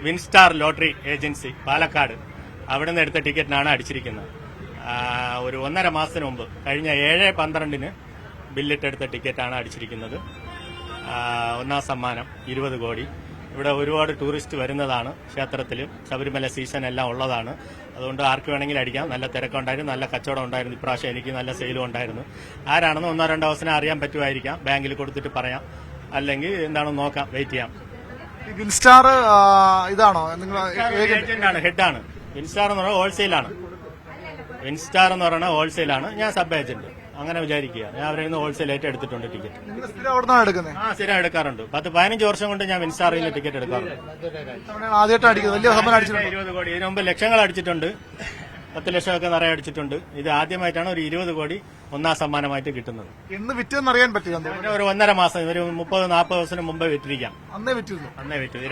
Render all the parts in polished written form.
Winstar lottery agency Palakkad, അവിടെ നിന്ന് എടുത്ത ടിക്കറ്റിനാണ് അടിച്ചിരിക്കുന്നത്. ഒരു 1.5 മാസത്തിന് മുമ്പ് കഴിഞ്ഞ 7/12 ബില്ലിട്ടെടുത്ത ടിക്കറ്റാണ് അടിച്ചിരിക്കുന്നത്. ഒന്നാം സമ്മാനം 20 കോടി. ഇവിടെ ഒരുപാട് ടൂറിസ്റ്റ് വരുന്നതാണ്. ക്ഷേത്രത്തിൽ ശബരിമല സീസൺ എല്ലാം ഉള്ളതാണ്. അതുകൊണ്ട് ആർക്ക് വേണമെങ്കിലും അടിക്കാം. നല്ല തിരക്കുണ്ടായിരുന്നു, നല്ല കച്ചവടം ഉണ്ടായിരുന്നു. ഇപ്രാവശ്യം എനിക്ക് നല്ല സെയിലും ഉണ്ടായിരുന്നു. ആരാണെന്ന് 1-2 ദിവസം അറിയാൻ പറ്റുമായിരിക്കാം. ബാങ്കിൽ കൊടുത്തിട്ട് പറയാം, അല്ലെങ്കിൽ എന്താണെന്ന് നോക്കാം, വെയിറ്റ് ചെയ്യാം. വിൻസ്റ്റാർ ഇതാണോ ഏജന്റാണ്, ഹെഡാണ്. വിൻസ്റ്റാർ എന്ന് പറഞ്ഞാൽ ഹോൾസെയിലാണ്. വിൻസ്റ്റാർ എന്ന് പറയുന്നത് ഹോൾസെയിലാണ്. ഞാൻ സബ് ഏജന്റ്, അങ്ങനെ വിചാരിക്കുക. ഞാൻ അവരിൽ നിന്ന് ഹോൾസെയിലായിട്ട് എടുത്തിട്ടുണ്ട് ടിക്കറ്റ്. സ്ഥിരം എടുക്കാറുണ്ട്. 10-15 വർഷം കൊണ്ട് ഞാൻ വിൻസ്റ്റാറിൽ നിന്ന് ടിക്കറ്റ് എടുക്കാറുണ്ട്. 20 കോടി. ഇതിനു മുമ്പ് ലക്ഷങ്ങൾ അടിച്ചിട്ടുണ്ട്. 10 ലക്ഷമൊക്കെ നിറയെ അടിച്ചിട്ടുണ്ട്. ഇത് ആദ്യമായിട്ടാണ് ഒരു 20 കോടി ഒന്നാം സമ്മാനമായിട്ട് കിട്ടുന്നത്. എന്ന് വിറ്റെന്ന് അറിയാൻ പറ്റില്ല. ഒരു 1.5 മാസം, ഒരു 30-40 ദിവസത്തിന് മുമ്പേ വിറ്റിരിക്കാം. അന്നേ വിറ്റു.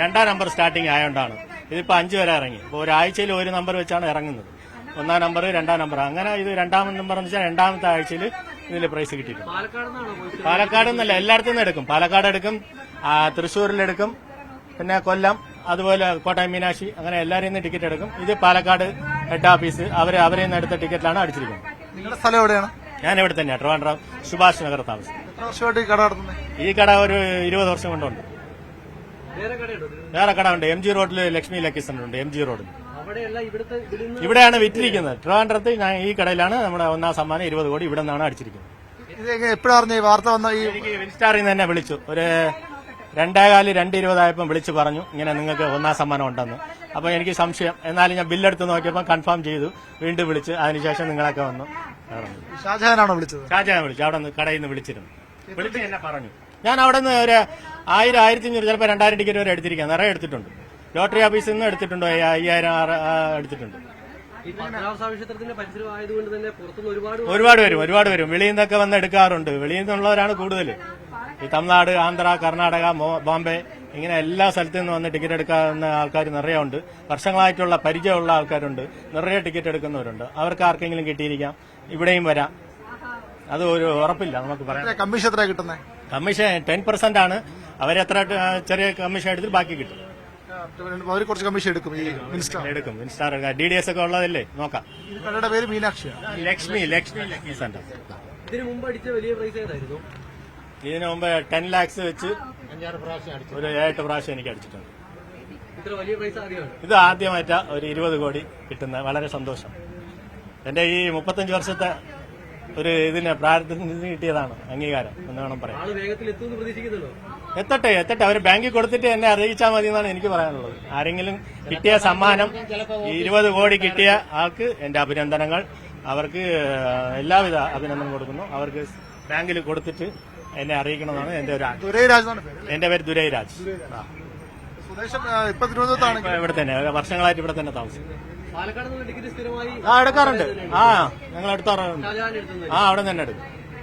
2ാം നമ്പർ സ്റ്റാർട്ടിങ് ആയതുകൊണ്ടാണ്. ഇതിപ്പോ 5 വരെ ഇറങ്ങി. ഇപ്പൊ ഒരാഴ്ചയിൽ ഒരു നമ്പർ വെച്ചാണ് ഇറങ്ങുന്നത്. 1ാം നമ്പർ, 2ാം നമ്പർ, അങ്ങനെ ഇത് 2ാം നമ്പർ എന്ന് വെച്ചാൽ 2ാമത്തെ ആഴ്ചയിൽ ഇതിൽ പ്രൈസ് കിട്ടിയിട്ടുണ്ട്. പാലക്കാട് എന്നല്ല, എല്ലായിടത്തു നിന്ന് എടുക്കും. പാലക്കാട് എടുക്കും, തൃശ്ശൂരിലെടുക്കും, പിന്നെ കൊല്ലം, അതുപോലെ കോട്ടയം മീനാക്ഷി, അങ്ങനെ എല്ലാവരെയും നിന്ന് ടിക്കറ്റ് എടുക്കും. ഇത് പാലക്കാട് ഹെഡ് ഓഫീസ്, അവരെ നിന്ന് എടുത്ത ടിക്കറ്റിലാണ് അടിച്ചിരിക്കുന്നത്. നിങ്ങളുടെ സ്ഥലം എവിടെയാണ്? ഞാൻ ഇവിടെ തന്നെയാണ്, ട്രിവാൻഡ്രം സുഭാഷ് നഗർ താമസം. ഈ കട ഒരു 20 വർഷം കൊണ്ടുണ്ട്. വേറെ കട ഉണ്ട്. MG റോഡിൽ ലക്ഷ്മി ലക്കി സെന്റർ ഉണ്ട്. MG റോഡിൽ ഇവിടെയാണ് വിറ്റിരിക്കുന്നത്. ട്രിവാൻഡ്രത്ത് ഞാൻ ഈ കടയിലാണ് നമ്മുടെ ഒന്നാം സമ്മാനം 20 കോടി ഇവിടെ നിന്നാണ് അടിച്ചിരിക്കുന്നത്. എപ്പോഴാണ് ഈ വാർത്ത വന്ന? എനിക്ക് വിൻസ്റ്റാറിൽ നിന്ന് തന്നെ വിളിച്ചു. ഒരു 2:20 ആയപ്പോൾ വിളിച്ചു പറഞ്ഞു, ഇങ്ങനെ നിങ്ങൾക്ക് ഒന്നാം സമ്മാനം ഉണ്ടെന്ന്. അപ്പൊ എനിക്ക് സംശയം. എന്നാലും ഞാൻ ബില്ലെടുത്ത് നോക്കിയപ്പോൾ കൺഫേം ചെയ്തു. വീണ്ടും വിളിച്ച് അതിനുശേഷം നിങ്ങളൊക്കെ വന്നു. ഷാജഹാനാണോ വിളിച്ചത്? ഷാജഹാൻ വിളിച്ചു. അവിടെ നിന്ന് കടയിൽ നിന്ന് വിളിച്ചിരുന്നു. വിളിച്ച് എന്നെ പറഞ്ഞു. ഞാൻ അവിടെ നിന്ന് ഒരു 1000-1500 ചിലപ്പോൾ 2000 ടിക്കറ്റ് വരെ എടുത്തിരിക്കാം. നിറയെ എടുത്തിട്ടുണ്ട്. ലോട്ടറി ഓഫീസിൽ നിന്ന് എടുത്തിട്ടുണ്ട്. 5000 എടുത്തിട്ടുണ്ട്. ഒരുപാട് വരും. വെളിയിൽ നിന്നൊക്കെ വന്ന് എടുക്കാറുണ്ട്. വെളിയിൽ നിന്നുള്ളവരാണ് കൂടുതൽ. ഈ തമിഴ്നാട്, ആന്ധ്ര, കർണാടക, ബോംബെ, ഇങ്ങനെ എല്ലാ സ്ഥലത്തു നിന്ന് വന്ന് ടിക്കറ്റ് എടുക്കാവുന്ന ആൾക്കാർ നിറയെ ഉണ്ട്. വർഷങ്ങളായിട്ടുള്ള പരിചയമുള്ള ആൾക്കാരുണ്ട്. നിറയെ ടിക്കറ്റ് എടുക്കുന്നവരുണ്ട്. അവർക്ക് ആർക്കെങ്കിലും കിട്ടിയിരിക്കാം. ഇവിടെയും വരാം. അത് ഒരു ഉറപ്പില്ല നമുക്ക് പറയാം. കമ്മീഷൻ എത്ര കിട്ടുന്നത്? കമ്മീഷൻ 10% ആണ്. അവരെത്ര ചെറിയ കമ്മീഷൻ എടുത്തിട്ട് ബാക്കി കിട്ടും. കുറച്ച് കമ്മീഷൻ എടുക്കും. വിൻസ്റ്റാർ DDS ഒക്കെ ഉള്ളതല്ലേ, നോക്കാം. പേര് മീനാക്ഷി, ലക്ഷ്മി ലക്കി സെന്റർ. ഇതിനു മുമ്പ് അടിച്ച വലിയ പ്രൈസ് ഏതായിരുന്നു? ഇതിനു മുമ്പ് 10 lakhs വെച്ച് ഒരു 7 പ്രാവശ്യം എനിക്ക് അടിച്ചിട്ടുണ്ട്. ഇത് ആദ്യമായിട്ടാ ഒരു 20 കോടി കിട്ടുന്ന. വളരെ സന്തോഷം. എന്റെ ഈ 35 വർഷത്തെ ഒരു ഇതിന് പ്രാർത്ഥന കിട്ടിയതാണ് അംഗീകാരം എന്ന് വേണം പറയാൻ. എത്തട്ടെ. അവർ ബാങ്കിൽ കൊടുത്തിട്ട് എന്നെ അറിയിച്ചാൽ മതി എന്നാണ് എനിക്ക് പറയാനുള്ളത്. ആരെങ്കിലും കിട്ടിയ സമ്മാനം 20 കോടി കിട്ടിയ ആൾക്ക് എന്റെ അഭിനന്ദനങ്ങൾ. അവർക്ക് എല്ലാവിധ അഭിനന്ദനം കൊടുക്കുന്നു. അവർക്ക് ബാങ്കിൽ കൊടുത്തിട്ട് എന്നെ അറിയിക്കണമെന്നാണ് എന്റെ ഒരു ആഗ്രഹം. എന്റെ പേര് ദുരൈരാജ്. ഇവിടെ തന്നെ വർഷങ്ങളായിട്ട് ഇവിടെ തന്നെ താമസിക്കും. എടുക്കാറുണ്ട്. ഞങ്ങൾ എടുത്താറുണ്ട്. അവിടെ തന്നെ എടുക്കും.